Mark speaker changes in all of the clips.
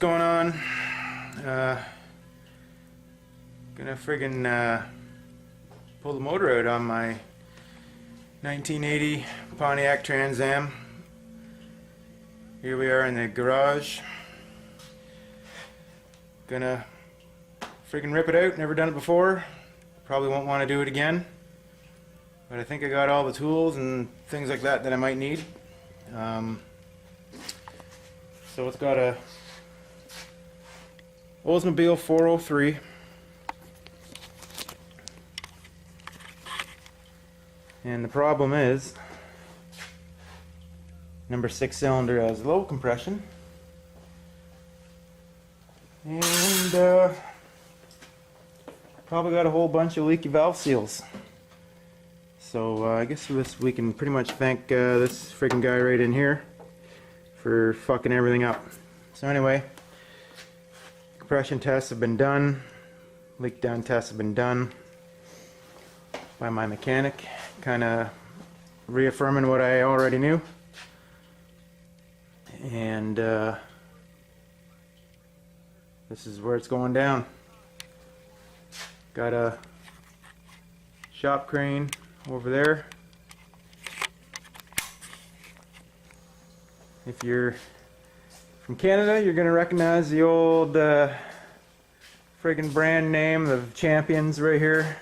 Speaker 1: going on? Gonna friggin' pull the motor out on my 1980 Pontiac Trans Am. Here we are in the garage. Gonna friggin' rip it out. Never done it before. Probably won't want to do it again. But I think I got all the tools and things like that that I might need. So it's got a Oldsmobile 403. And the problem is, number 6 cylinder has low compression. And probably got a whole bunch of leaky valve seals. So I guess we can pretty much thank this freaking guy right in here for fucking everything up. So anyway, compression tests have been done, leak down tests have been done by my mechanic, kind of reaffirming what I already knew. And this is where it's going down. Got a shop crane over there. If you're from Canada, you're going to recognize the old friggin' brand name of Champions right here.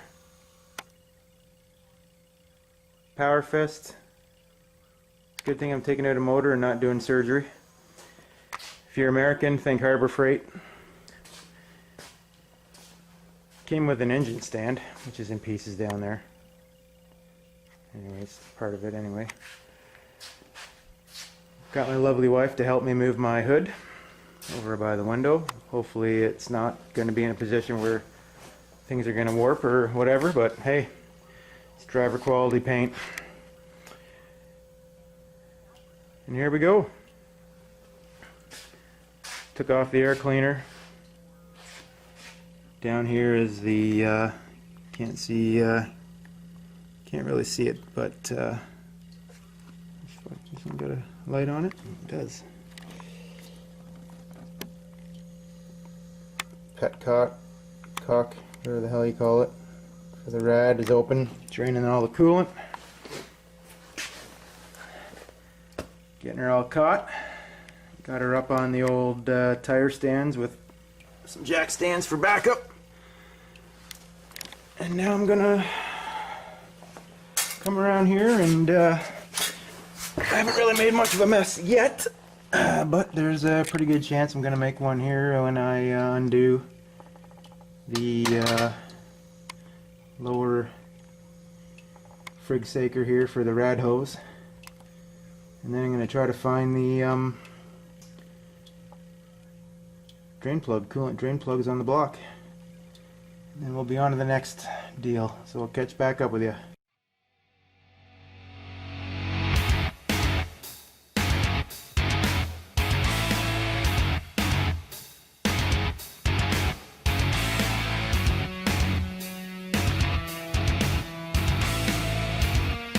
Speaker 1: Power Fist. Good thing I'm taking out a motor and not doing surgery. If you're American, think Harbor Freight. Came with an engine stand, which is in pieces down there. Anyways, part of it anyway. Got my lovely wife to help me move my hood over by the window. Hopefully it's not going to be in a position where things are going to warp or whatever, but hey, it's driver quality paint. And here we go. Took off the air cleaner. Down here is the can't really see it, but this one got a light on it? It does. Petcock, whatever the hell you call it, for the rad is open, draining all the coolant. Getting her all caught. Got her up on the old tire stands with some jack stands for backup. And now I'm gonna come around here and I haven't really made much of a mess yet, but there's a pretty good chance I'm gonna make one here when I undo the lower frig saker here for the rad hose. And then I'm going to try to find the drain plug, coolant drain plugs on the block. And then we'll be on to the next deal. So I'll catch back up with you.